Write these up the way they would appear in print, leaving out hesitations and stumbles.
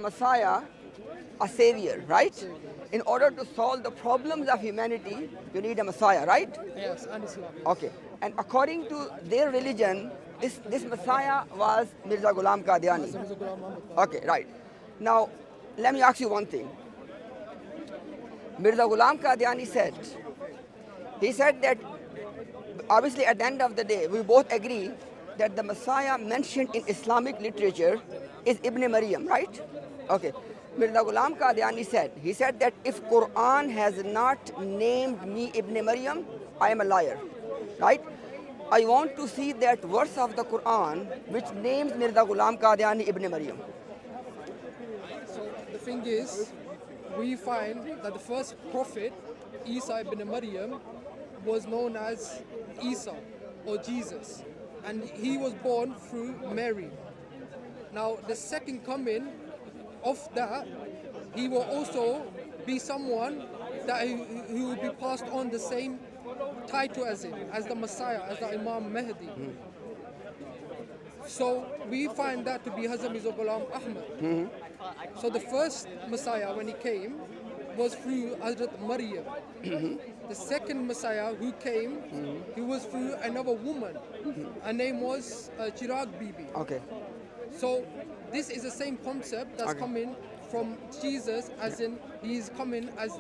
Messiah, a savior, right? In order to solve the problems of humanity, you need a Messiah, right? Yes, and Islam. Yes. Okay. And according to their religion, this Messiah was Mirza Ghulam Qadiani. Mirza Ghulam Muhammad. Okay, right. Now, let me ask you one thing. Mirza Ghulam Qadiani said, he said that obviously at the end of the day, we both agree that the Messiah mentioned in Islamic literature is Ibn Maryam, right? Okay. Mirza Ghulam Qadiani said, he said that if Quran has not named me Ibn Maryam, I am a liar, right? I want to see that verse of the Quran which names Mirza Ghulam Qadiani Ibn Maryam. So the thing is, we find that the first prophet, Isa ibn Maryam, was known as Isa or Jesus, and he was born through Mary. Now, the second coming of that, he will also be someone that who will be passed on the same title as him, as the Messiah, as the Imam Mahdi. So we find that to be Hazrat Mirza Ghulam Ahmad. So the first Messiah, when he came, was through Hazrat Maryam. The second Messiah who came, he was through another woman. Her name was Chirag Bibi. Okay. So this is the same concept that's Okay. coming from Jesus, as in he's coming as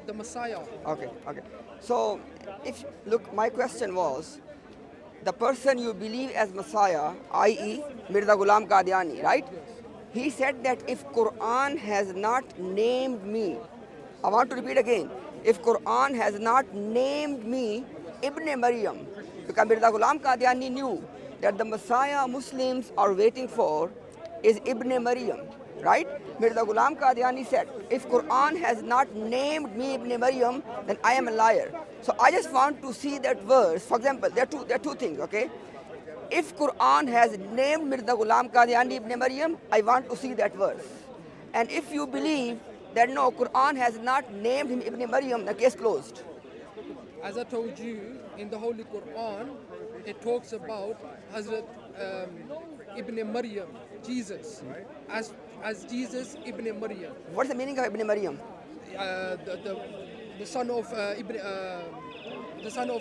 the Messiah. Okay, okay. So, if look, my question was, the person you believe as Messiah, i.e., Mirza Ghulam Qadiani, right? He said that if Quran has not named me, I want to repeat again, if Quran has not named me Ibn Maryam, because Mirza Ghulam Qadiani knew that the Messiah Muslims are waiting for is Ibn Maryam, right? Mirza Ghulam Qadiani said, if Quran has not named me Ibn Maryam, then I am a liar. So I just want to see that verse. For example, there are two things, okay? If Quran has named Mirza Ghulam Qadiani Ibn Maryam, I want to see that verse. And if you believe that no, Quran has not named him Ibn Maryam, the case closed. As I told you, in the Holy Quran, it talks about Hazrat Ibn Maryam, Jesus, as Jesus Ibn Maryam, What's the meaning of Ibn Maryam? the son of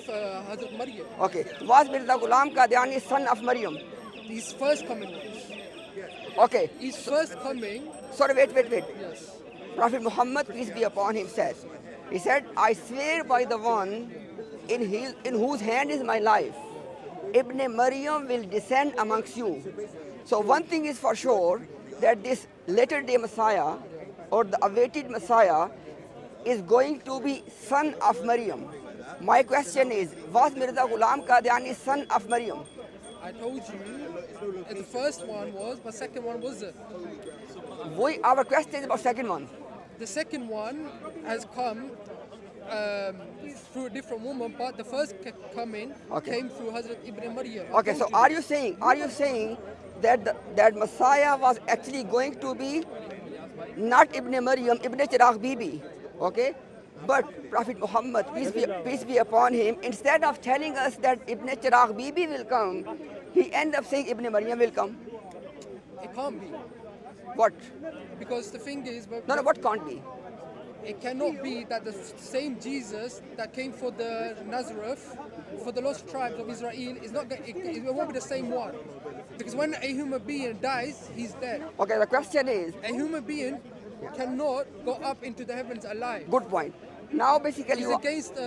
Hazrat Maryam. Okay. Was Mirza Ghulam Qadiani son of Maryam? His first coming was. Okay. His first coming, Sorry, wait. yes. Prophet Muhammad, peace be upon him, said, he said, I swear by the one in whose hand is my life, Ibn Maryam will descend amongst you. So one thing is for sure, that this latter day Messiah, or the awaited Messiah, is going to be son of Maryam. My question is, was Mirza Ghulam Qadiani son of Maryam? I told you, the first one was, but second one wasn't. Our question is about second one. The second one has come through a different woman, but the first coming Okay. came through Hazrat Ibn Maryam. I Okay, told so you. are you saying that that Messiah was actually going to be not Ibn Maryam, Ibn Chirag Bibi, okay? But Prophet Muhammad, peace be upon him, instead of telling us that Ibn Chirag Bibi will come, he ended up saying Ibn Maryam will come. It can't be. What? Because the thing is, No, what can't be? it cannot be that the same Jesus that came for the Nazareth, for the lost tribes of Israel, is not. It won't be the same one. Because when a human being dies, he's dead. Okay, the question is, A human being cannot go up into the heavens alive. good point. Now basically It's you, against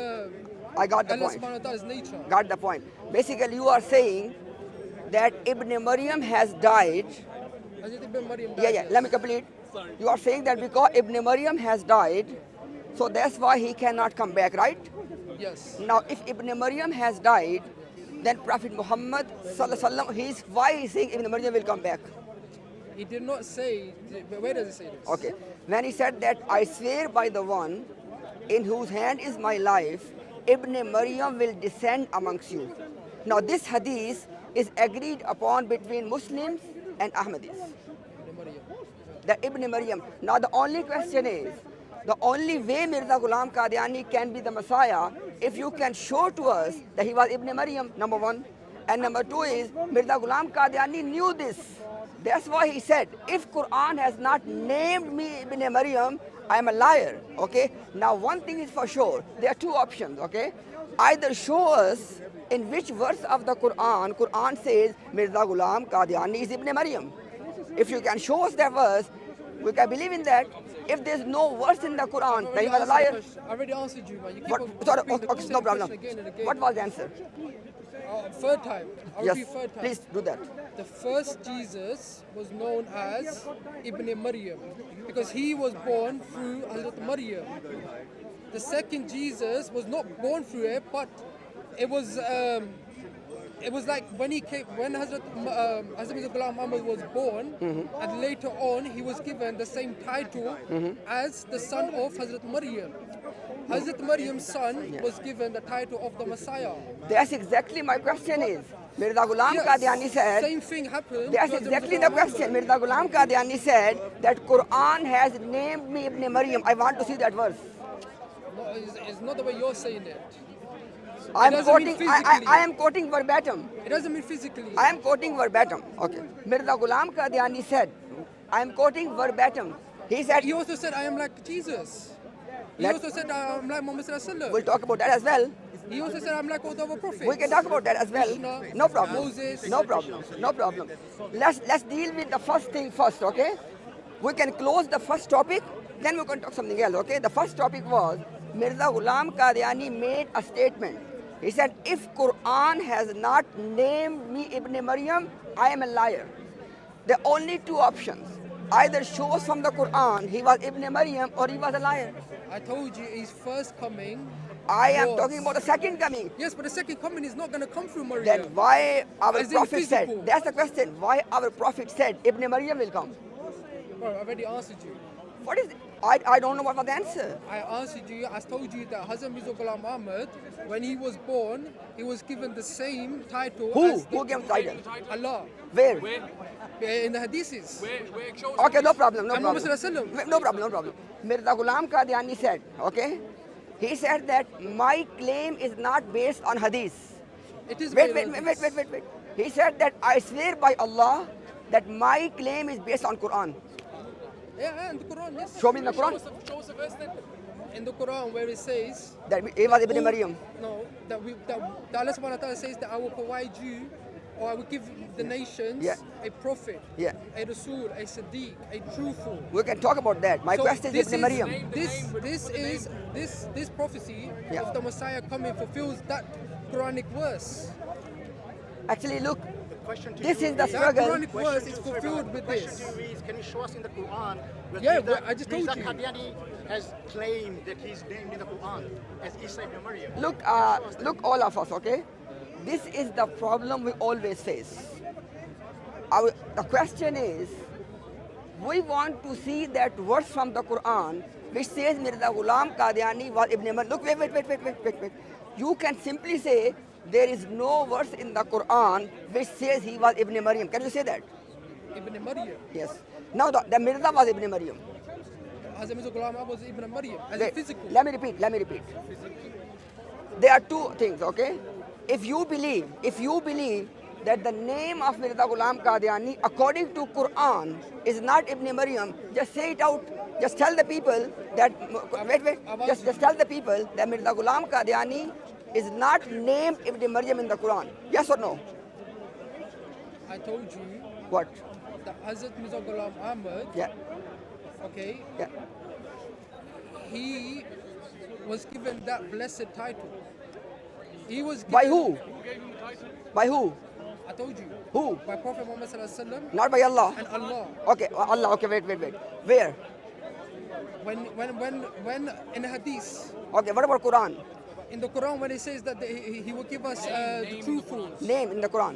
I got the Allah point. subhanahu wa ta'ala's nature. Got the point. Basically you are saying that Ibn Maryam has died. Hazrat Ibn Maryam died, Yeah, yes. let me complete. You are saying that because Ibn Maryam has died, so that's why he cannot come back, right? Yes. Now, if Ibn Maryam has died, then Prophet Muhammad sallallahu alaihi wasallam, why is saying Ibn Maryam will come back? He did not say, where does it say this? Okay. When he said that, I swear by the one in whose hand is my life, Ibn Maryam will descend amongst you. Now, this hadith is agreed upon between Muslims and Ahmadis. Ibn Maryam. The Ibn Maryam. Now the only question is, the only way Mirza Ghulam Qadiani can be the Messiah, if you can show to us that he was Ibn Maryam, number one. And number two is, Mirza Ghulam Qadiani knew this. That's why he said, if Quran has not named me Ibn Maryam, I am a liar. Okay. Now one thing is for sure. There are two options. Okay. Either show us in which verse of the Quran says Mirza Ghulam Qadiani is Ibn Maryam. If you can show us that verse, we can believe in that. If there's no verse in the Quran, then you are a liar. I already answered you, man. You keep What? on Sorry, repeating the okay, no same problem. question again and again. What was the answer? Third time. I'll Yes, repeat third time. please do that. The first Jesus was known as Ibn Maryam because he was born through Hazrat Maryam. The second Jesus was not born through it, but it was like when he came, when Hazrat Mirza Ghulam Ahmad was born, and later on he was given the same title as the son of Hazrat Maryam. Hazrat Maryam's son was given the title of the Messiah. That's exactly my question is. Mirza Ghulam Yes, Qadiani said, same thing happened. that's to Hazrat exactly Mirza the Ghulam question. Ahmad. Mirza Ghulam Qadiani said that Quran has named me Ibn Maryam. I want to see that verse. No, it's not the way you're saying it. I am doesn't mean quoting. I physically. am quoting verbatim. It doesn't mean physically. I am quoting verbatim. Okay. Mirza Ghulam Qadiani said, I am quoting verbatim. He said, He also said, I am like Jesus. He Let- also said, I am like Muhammad Sallallahu Alaihi we'll Wasallam. talk about that as well. He also said, I'm like all the other prophets. We can talk about that as well. Krishna, No problem. Moses. No problem. No problem. Let's deal with the first thing first, okay? We can close the first topic, then we can talk something else, okay? The first topic was Mirza Ghulam Qadiani made a statement. He said, if Quran has not named me Ibn Maryam, I am a liar. There are only two options. Either show us from the Quran he was Ibn Maryam or he was a liar. I told you his first coming. I am was- talking about the second coming. Yes, but the second coming is not going to come through Maryam. Then why our As in prophet said, physical. that's the question, why our prophet said Ibn Maryam will come? Bro, I already answered you. What is it? I don't know what was the answer. I answered you. I told you that Hazrat Mirza Ghulam Ahmad, when he was born, he was given the same title Who? as Who gave title? Allah. Where? In the hadiths. Okay, no problem, no And Muhammad problem. Sallallahu Alaihi Wasallam. No problem, no problem. Mirza Ghulam Qadiani said, okay? He said that my claim is not based on hadith. It is Wait. based on hadiths. He said that I swear by Allah that my claim is based on Quran. Yeah, in the Quran, yes. Show me in the Quran Show us a verse then. In the Quran where it says, that he was Ibn who- Maryam. No, that Allah subhanahu wa ta'ala says that I will provide you, or I will give the nations Yeah. a prophet, Yeah. a Rasul, a Siddiq, a truthful. We can talk about that. My So question is Ibn Maryam. This prophecy Yeah. of the Messiah coming fulfills that Quranic verse. Actually, look, Question to this you is the is- That struggle. Quranic verse is fulfilled with Question this. to you is, can you show us in the Quran where Yeah, Mirza- I just told Mirza you. Qadiani has claimed that he's named in the Quran as Isa ibn Maryam? Look, all of us, okay? This is the problem we always face. The question is, we want to see that verse from the Quran which says Mirza Ghulam Qadiani was Ibn Maryam. Look, wait. You can simply say there is no verse in the Quran which says he was Ibn Maryam. Can you say that? Ibn Maryam. Yes. Now the Mirza was Ibn Maryam. Hazrat Mirza Ghulam Ahmad was Ibn Maryam as a Wait, physical. let me repeat. There are two things, okay? If you believe that the name of Mirza Ghulam Qadiani according to Quran is not Ibn Maryam, just say it out. Just tell the people that just tell the people that Mirza Ghulam Qadiani is not named Ibn Maryam in the Quran. Yes or no? I told you What? that Hazrat Mirza Ghulam Ahmad, Yeah. okay, Yeah. he was given that blessed title. He was given, By who? By who? I told you. Who? By Prophet Muhammad Sallallahu Alaihi Wasallam Not by Allah. and Allah. Okay, Allah. Okay, wait. Where? When in the hadith, Okay, what about Quran? in the Quran, when it says that he will give us the truthfuls, Name in the Quran.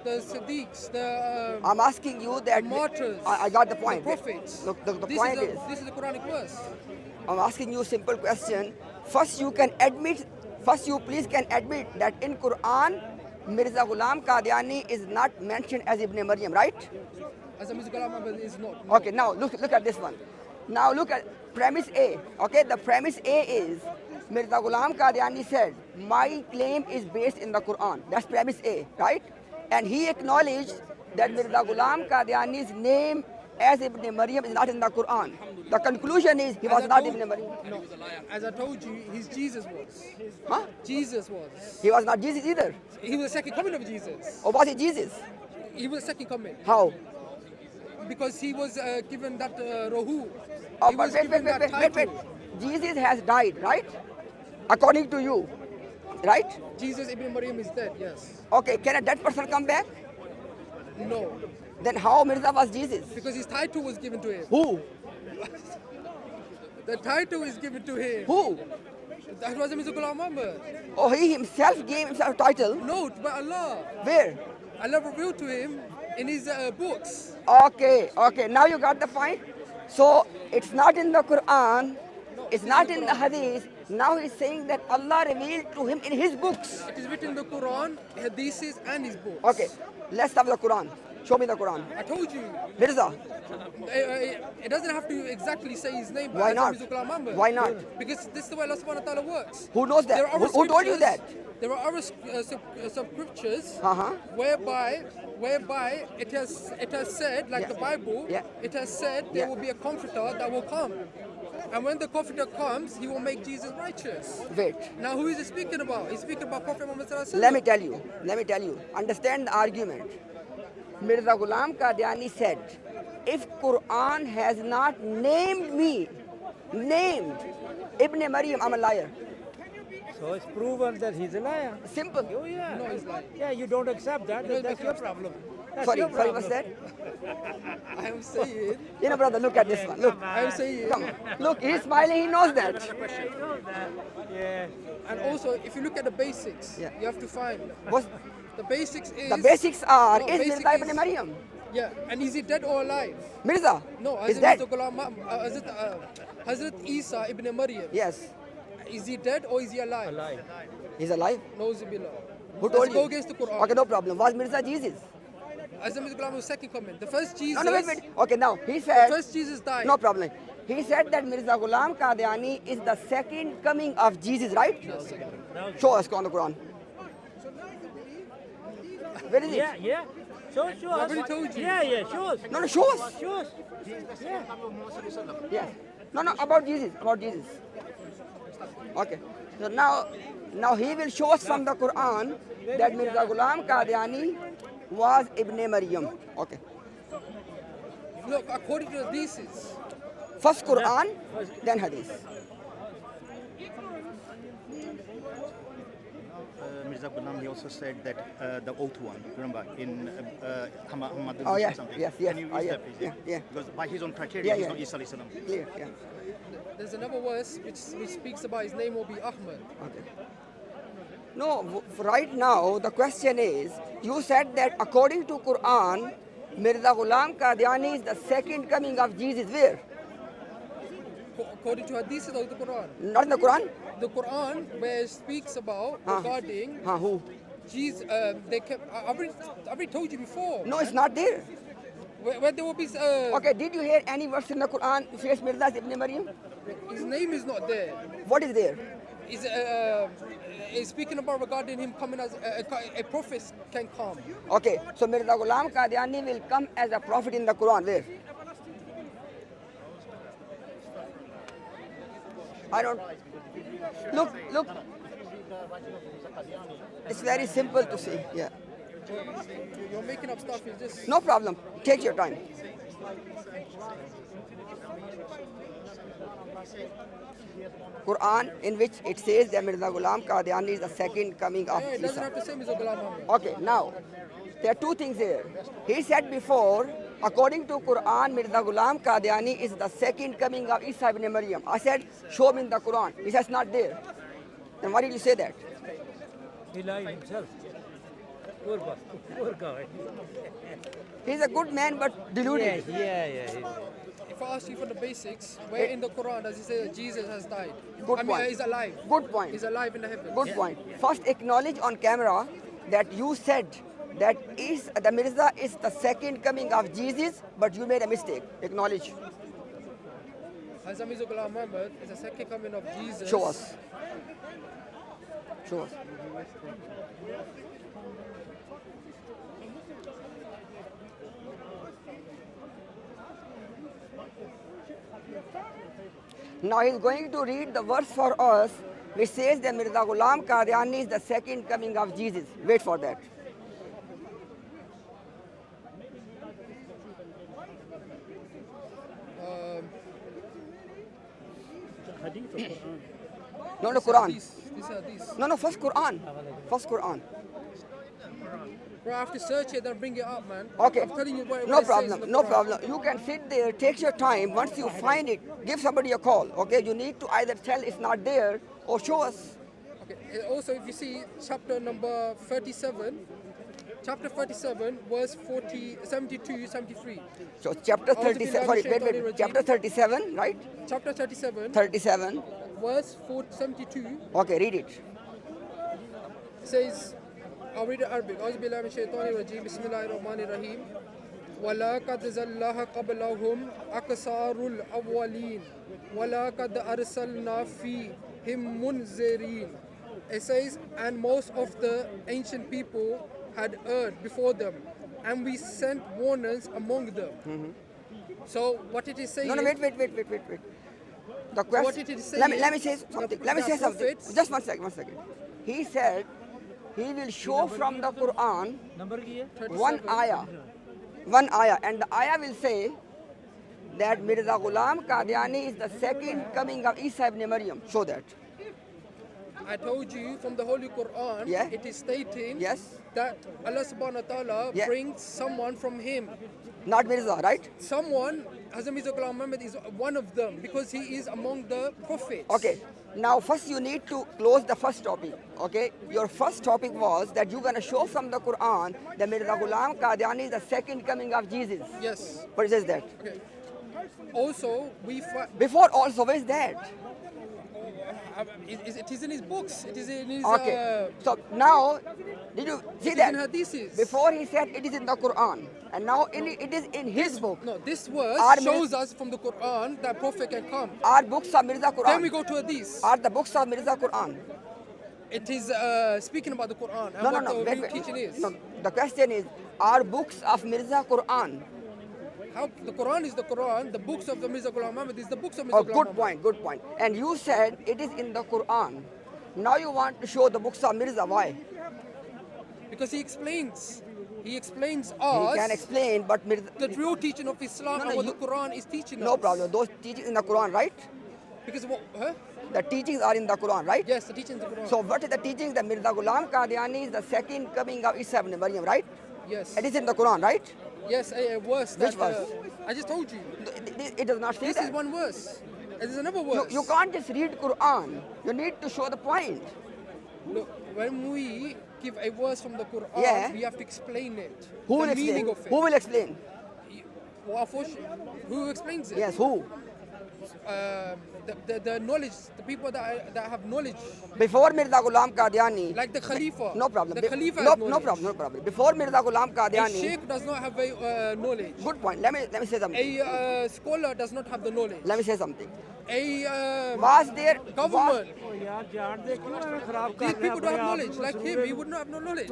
the Siddiqs, the I'm asking you that. martyrs, I got the point. the prophets. Look, the This point is is, this is the Quranic verse. I'm asking you a simple question. First, you please can admit that in Quran, Mirza Ghulam Qadiani is not mentioned as Ibn Maryam, right? As a Mirza Ghulam Ahmad is not. Okay, now look at this one. Now look at premise A. Okay, the premise A is Mirza Ghulam Qadiani said, my claim is based in the Quran. That's premise A, right? And he acknowledged that Mirza Ghulam Qadiani's name as Ibn Maryam is not in the Quran. The conclusion is he was As I not told- Ibn Maryam. No, as I told you, his Jesus was. Huh? Jesus was. He was not Jesus either. He was the second coming of Jesus. Or was he Jesus? He was the second coming How? because he was given that rohu. Oh, He but was wait, given wait, wait, that wait, wait, title. wait. Jesus has died, right? According to you, right? Jesus Ibn Maryam is dead. Yes. Okay, can a dead person come back? No, Then how Mirza was Jesus? because his title was given to him. Who? The title is given to him. Who? That was Mirza Ghulam Muhammad. Oh, he himself gave himself a title. No, by Allah. Where? Allah revealed to him in his books. Okay, okay, now you got the point. So it's not in the Quran, it's not in the Hadith. Now he's saying that Allah revealed to him in his books. It is written in the Quran, Hadiths, and his books. Okay, let's have the Quran. Show me the Quran. I told you, Mirza, it doesn't have to exactly say his name. but Why as not? Mirza Ghulam Muhammad. Why not? Because this is the way Allah subhanahu wa ta'ala works. Who knows that? There are other Who told you scriptures- that? There are other scriptures Uh-huh. whereby it has said, like Yeah. the Bible, Yeah. it has said there Yeah. will be a comforter that will come. And when the comforter comes, he will make Jesus righteous. Wait, Now who is he speaking about? He's speaking about Prophet Muhammad sallallahu alaihi let me wasallam. tell you. Understand the argument. Mirza Ghulam Qadiani said, if Quran has not named me, named Ibn Maryam, I'm a liar. So it's proven that he's a liar. Simple. Oh yeah. No, he's lying. Yeah, you don't accept that. No, That's but your you- problem. That's Sorry, your sorry, problem. what's that? I am saying, You know, brother, look at this one. Look, I am saying, come on. Look, he's smiling, he knows that. Yeah. and also if you look at the basics, Yeah. you have to find What's, the basics is the basics are, No, is basic Mirza Ibn is- Maryam? Yeah, and is he dead or alive? Mirza No, is Hazrat dead. Mirza Ghulam Hazrat Isa ibn Maryam. Yes, Is he dead or is he alive? Alive. he's alive. Nauzubillah. Who Let's told you? go against the Quran. Okay, no problem. Was Mirza Jesus? Hazrat Mirza Ghulam was second coming. The first No, Jesus, no, wait. Okay, now he the said, first Jesus died. no problem. He said that Mirza Ghulam Qadiani is the second coming of Jesus, right? Show us on the Quran. Where is it? Yeah, yeah. Show us. I've already told you. Yeah, show us. No, no, show us. Show us. Yeah. Yes. No, no, about Jesus. Okay. So now he will show us from the Quran that Mirza Ghulam Qadiani was Ibn Maryam. Okay. Look, according to the thesis, First Quran, then Hadith. Mirza Ghulam, he also said that the oath one, remember, in Hamad Oh, yeah. something. Yes. Can you use Yeah, that, please? yeah. Because by his own criteria, Yeah, he's yeah. not Isa alayhi salam. Clear. Yeah. there's another verse which speaks about his name will be Ahmad. Okay. No, right now the question is, you said that according to Quran, Mirza Ghulam Qadiani is the second coming of Jesus. Where? According to hadith of the Quran. Not in the Quran? The Quran where it speaks about regarding Who? Jesus, they kept. I've already told you before. No, it's not there. Where there will be. Okay, did you hear any verse in the Quran which says Mirza is Ibn Maryam? His name is not there. What is there? Is speaking about regarding him coming as a prophet can come. Okay, so Mirza Ghulam Qadiani will come as a prophet in the Quran. Where? I don't. Look. It's very simple to see. Yeah. You're making up stuff. It's just. No problem. Take your time. Quran in which it says that Mirza Ghulam Qadiani is the second coming of Yeah, it doesn't Isa. have to say Mirza Ghulam Muhammad. Okay, now there are two things here. He said before, according to Quran, Mirza Ghulam Qadiani is the second coming of Isa ibn Maryam. I said, show me in the Quran. He says not there. Then why did you say that? He lied himself. Poor guy. He's a good man but deluded. Yeah. If I ask you for the basics, where in the Quran does it say that Jesus has died? Good I mean, point. he's alive. Good point. He's alive in the heavens. Good point. First, acknowledge on camera that you said that the Mirza is the second coming of Jesus, but you made a mistake. Acknowledge. Hazrat Mirza Ghulam Muhammad is the second coming of Jesus. Show us. Show us. Now he's going to read the verse for us which says that Mirza Ghulam Qadiani is the second coming of Jesus. Wait for that. Hadith or Quran? No, Quran. This hadith. No, first Quran. First Quran. Bro, I have to search it and bring it up, man. Okay. I'm telling you what No it says in problem. the No Quran. problem. You can sit there, take your time. Once you find it, give somebody a call. Okay. You need to either tell it's not there or show us. Okay. Also, if you see chapter number 37, chapter 37, verse 72, 73. So chapter 37. Sorry, wait. Chapter 37, right? Chapter 37, 37. verse 72 Okay, read it. says, I'll read it Arabic. أعوذ بالله من الشيطان الرجيم بسم الله الرحمن الرحيم ولقد زلها قبلهم أكثر الأولين ولقد أرسلنا فيهم منذرين. It says, and most of the ancient people had erred before them, and we sent warners among them. So what it is saying? No, wait. The question. what it is saying let me say something. Let me the say something. prophets- Just one second. He said he will show from the Quran Number ki hai? one ayah, and the ayah will say that Mirza Ghulam Qadiani is the second coming of Isa ibn Maryam. Show that. I told you from the Holy Quran, Yeah. it is stating Yes. that Allah subhanahu wa ta'ala Yeah. brings someone from him. Not Mirza, right? Someone, Hazrat Mirza Ghulam Muhammad is one of them because he is among the prophets. Okay. Now first you need to close the first topic. Okay. Your first topic was that you're gonna show from the Quran that Mirza Ghulam Qadiani is the second coming of Jesus. Yes. What says that? Okay. Also, Before also, where is that? it is in his books. It is in his. Okay. So now, did you see it is that? in hadiths. Before he said it is in the Quran, and now it is in his book. No, this verse Our shows us from the Quran that prophet can come. Are books of Mirza Quran? Then we go to hadith. Are the books of Mirza Quran? It is speaking about the Quran and No, what the wait, real teaching is. No, the question is, are books of Mirza Quran? How the Quran is the Quran, the books of the Mirza Ghulam Muhammad is the books of Mirza Oh, Ghulam Muhammad. good point. And you said it is in the Quran. Now you want to show the books of Mirza. Why? Because he explains He us can explain, but Mirza, the true teaching of Islam No, and what you- the Quran is teaching us. no problem. Those teachings in the Quran, right? Because what? Huh? The teachings are in the Quran, right? Yes, the teachings of the Quran. So what is the teachings that Mirza Ghulam Qadiani is the second coming of Isa ibn Maryam, right? yes, It is in the Quran, right? yes, a verse. Which that, verse? I just told you. It does not say This that. is one verse. And there's another You, verse. you can't just read Quran. You need to show the point. Look, when we give a verse from the Quran, Yeah. we have to explain it. Who the will meaning explain? of it. Who will explain? Who explains it? Yes, who? The knowledge, the people that have knowledge, Before Mirza Ghulam Qadiani. like the Khalifa. No problem. The Khalifa no, has no knowledge. problem. Before Mirza Ghulam A Qadiani. sheikh does not have a knowledge. Good point. Let me say something. A scholar does not have the knowledge. Let me say something. A Was there government. Oh, yaar, jaan de kyun aime kharab kar These rahe people don't have knowledge. Like him, he would not have no knowledge.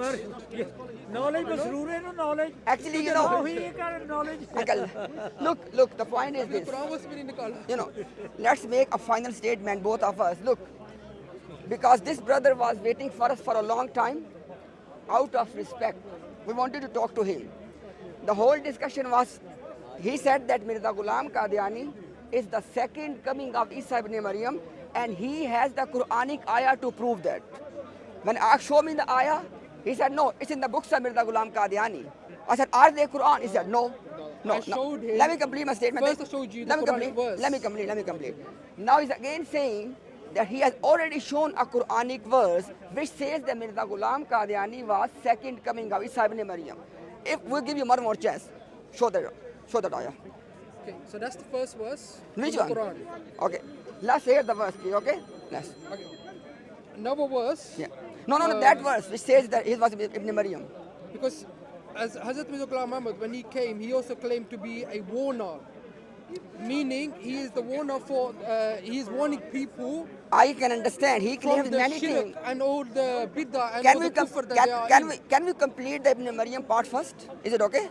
Knowledge masroor hai no knowledge. Actually, you Oh, know, he got knowledge. Uncle, look, the point is The this. Quran was been निकाला. You know, let's make a final statement, both of us. Look, because this brother was waiting for us for a long time, out of respect, we wanted to talk to him. The whole discussion was, he said that Mirza Ghulam Qadiani is the second coming of Isa ibn Maryam, and he has the Quranic ayah to prove that. When I asked, show me the ayah, he said, no, it's in the books of Mirza Ghulam Qadiani. I said, are they Quran? He said, no. I showed him- Let me complete my statement. First I showed you the Let me Quranic complete. verse. Let me complete. Now he's again saying that he has already shown a Quranic verse which says that Mirza Ghulam Qadiani was second coming of Isa ibn Maryam. If we give you one more chance, show that ayah. Okay, so that's the first verse. Which from one? the Quran. Okay. Let's hear the verse, please, okay? Let's. Okay. Another verse. Yeah. No, that verse which says that he was Ibn Maryam. Because as Hazrat Mirza Ghulam Muhammad, when he came, he also claimed to be a warner. Meaning, he is the warner for, he is warning people I can understand. He from claims the many shirk things. and all the bid'ah and Can all we, the com- kufr that they are in. can we complete the Ibn Maryam part first? Is it okay?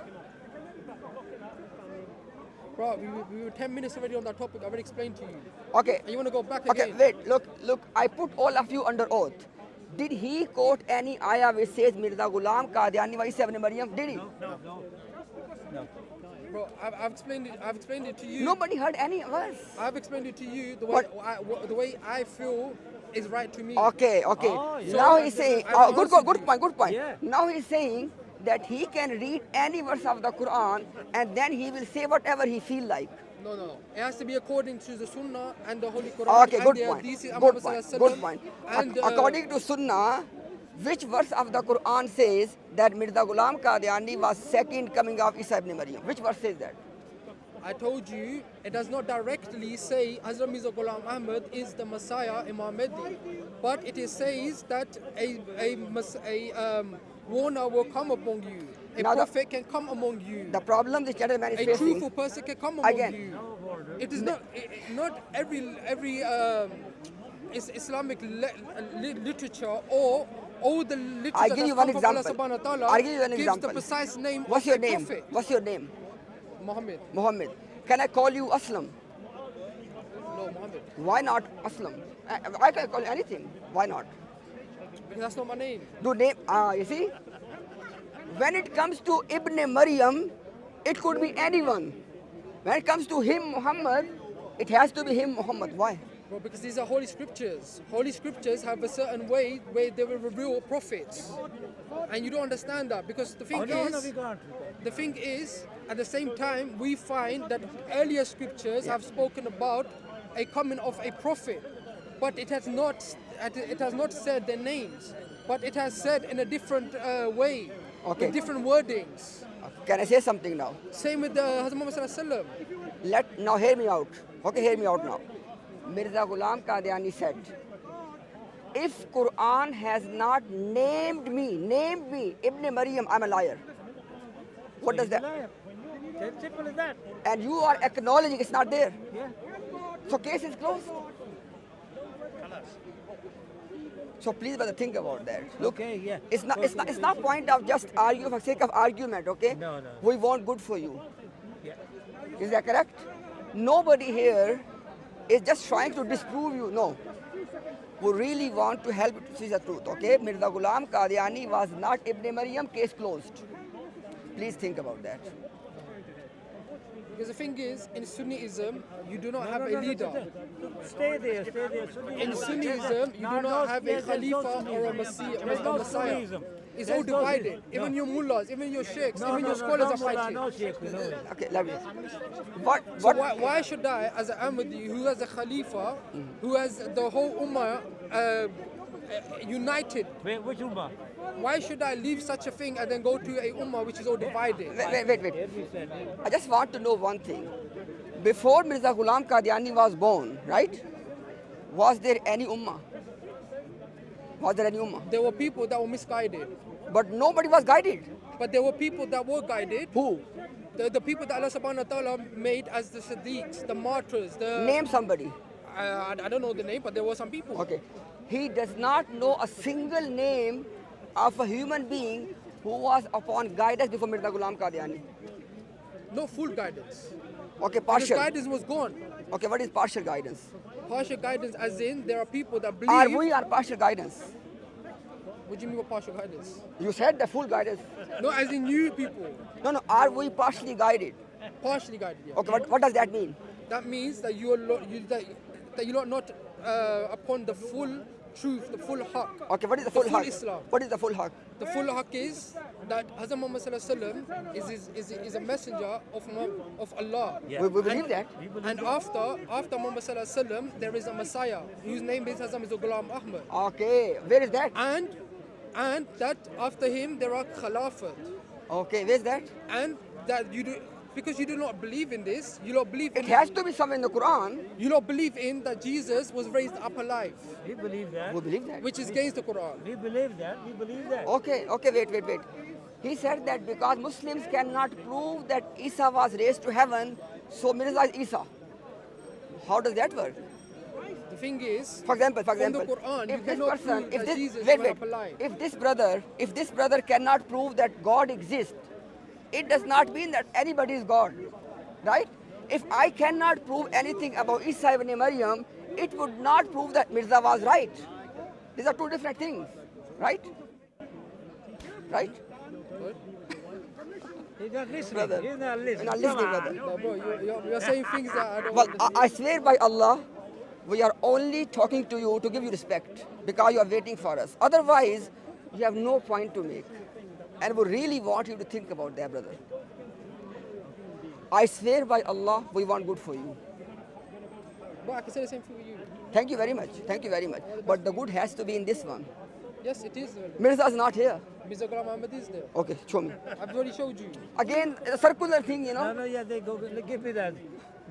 Bro, we were 10 minutes already on that topic. I already explained to you. Okay. And you want to go back Okay, again? wait, look, I put all of you under oath. Did he quote any ayah which says Mirza Ghulam Qadiani wa Isa ibn Maryam? Did he? Bro, I've explained it to you. Nobody heard any verse. I've explained it to you the What? the way I feel is right to me. Okay. Oh, yeah. Now So, he's saying, I've good answered point. Yeah. Now he's saying that he can read any verse of the Quran and then he will say whatever he feel like. No. It has to be according to the Sunnah and the Holy Quran. Okay, and good the point. Hadith of Good Muhammad point. Sallallahu Good Alaihi point. Wasallam. And According to Sunnah, which verse of the Quran says that Mirza Ghulam Qadiani was second coming of Isa ibn Maryam? Which verse says that? I told you, it does not directly say Hazrat Mirza Ghulam Ahmad is the Messiah, Imam Mahdi, but it says that a warner will come among you. A Now the- prophet can come among you. The problem this gentleman is A facing. truthful person can come among Again. you. It is not every Islamic literature or all the literature I'll give you one from Allah example. subhanahu wa ta'ala I'll give you an gives example. the precise name What's of your a name? prophet. What's your name? Muhammad. Muhammad. Can I call you Aslam? No, Muhammad. Why not Aslam? I can call you anything. Why not? Because that's not my name. Do name? You see? When it comes to Ibn Maryam, it could be anyone. When it comes to him, Muhammad, it has to be him, Muhammad. Why? Well, because these are holy scriptures. Holy scriptures have a certain way where they will reveal prophets. And you don't understand that because the thing the thing is, at the same time, we find that earlier scriptures have spoken about a coming of a prophet, but it has not said their names, but it has said in a different way, Okay. with different wordings. Can I say something now? Same with Hazrat Muhammad Sallallahu Alaihi Wasallam. Now hear me out. Okay, hear me out now. Mirza Ghulam Qadiani said, if Quran has not named me, Ibn Maryam, I'm a liar. What does that? As simple as that. And you are acknowledging it's not there. Yeah. So case is closed. So please, brother, think about that. Look, Okay, yeah. it's not point of just argue for sake of argument, okay? No. We want good for you. Yeah. Is that correct? Nobody here is just trying to disprove you. No. We really want to help you to see the truth, okay? Mirza Ghulam Qadiani was not Ibn Maryam, case closed. Please think about that. Because the thing is, in Sunniism, you do not have a leader. Stay there. In Sunniism, you do not have a Khalifa or a Messiah. It's all divided. Even your mullahs, even your sheikhs, even your scholars are fighting. No, Sheikh, no. Okay, love you. So why should I, as an Ahmadi, who has a Khalifa, who has the whole Ummah united, Wait, which Ummah? why should I leave such a thing and then go to a Ummah which is all divided? Wait. I just want to know one thing. Before Mirza Ghulam Qadiani was born, right? Was there any ummah? Was there any ummah? There were people that were misguided, But nobody was guided. but there were people that were guided. Who? The people that Allah subhanahu wa ta'ala made as the Siddiqs, the martyrs, the... Name somebody. I don't know the name, but there were some people. Okay. He does not know a single name of a human being who was upon guidance before Mirza Ghulam Qadiani. No full guidance. Okay, His partial. guidance was gone. Okay, what is partial guidance? Partial guidance as in there are people that Are believe... we on partial guidance? What do you mean by partial guidance? You said the full guidance. No, as in you people. No, are we partially guided? Partially guided, yeah. Okay, what does that mean? That means that you're not upon the full truth, the full haqq. Okay, what is the The full full haq? Islam. What is the full haq? The full haqq is that Hazrat Muhammad Sallallahu Alaihi Wasallam is a messenger of Allah. We believe that. And after Muhammad Sallallahu Alaihi Wasallam, there is a Messiah whose name is Hazrat Mirza Ghulam Ahmad. Okay, where is that? And that after him there are Khalafat. Okay, where is that? And that you do, because you do not believe in this, you don't believe It in has to be somewhere in the Quran. you don't believe in that Jesus was raised up alive, We believe that. We believe that. which is against the Quran. We believe that. Okay, wait. He said that because Muslims cannot prove that Isa was raised to heaven, so Mirza is Isa. How does that work? The thing is, For example, from the Quran, you if this cannot person, prove if that this, Jesus wait, went up alive. if this brother cannot prove that God exists, it does not mean that anybody is God, right? If I cannot prove anything about Isa ibn Maryam, it would not prove that Mirza was right. These are two different things, right? Right? He's not listening. Brother. He's not listening. You're not listening, Come on. brother. No, bro, you're saying things that I don't Well, understand. I swear by Allah, we are only talking to you to give you respect because you are waiting for us. Otherwise, you have no point to make. And we really want you to think about that, brother. I swear by Allah, we want good for you. But I can say the same thing with you. Thank you very much. Thank you very much. But the good has to be in this one. Yes, it is. Mirza is not here. Mirza Ghulam Ahmad is there. Okay, show me. I've already showed you. Again, a circular thing, you No, know. no, yeah, they go. Give me that.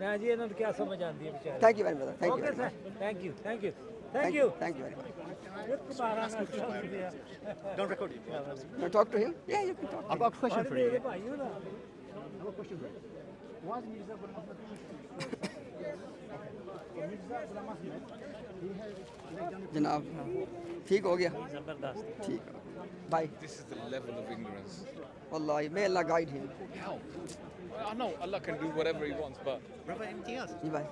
मैं जी इन्होंने क्या समझ आती है बेचारे. Thank you very much. Thank you Okay, very sir. much. Thank you. Thank you. Thank Thank you. you. Thank you very much. Don't record it. You want to talk to him? Yeah, you can talk. I've got a question for you. भाई हो ना. जनाब ठीक हो गया जबरदस्त. ठीक bye This is the level of ignorance. wallahi may Allah guide him How? I know Allah can do whatever He wants, but Brother Imtiaz, जी भाई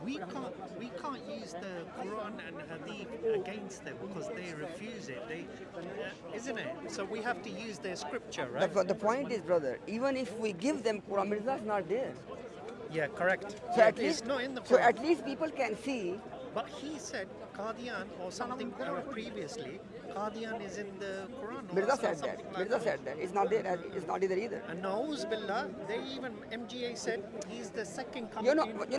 we can't use the Quran and Hadith against them because they refuse it. Isn't it? So we have to use their scripture, right? the point is brother even if we give them Quran Mirza is not there Yeah, correct. so at It's least not in the so Quran. at least people can see But he said Qadian or something previously. Qadian is in the Quran. Or Mirza said something that like Mirza said that it's not there it's not either either And Na'uz Billah, they even MGA said he's the second coming. you know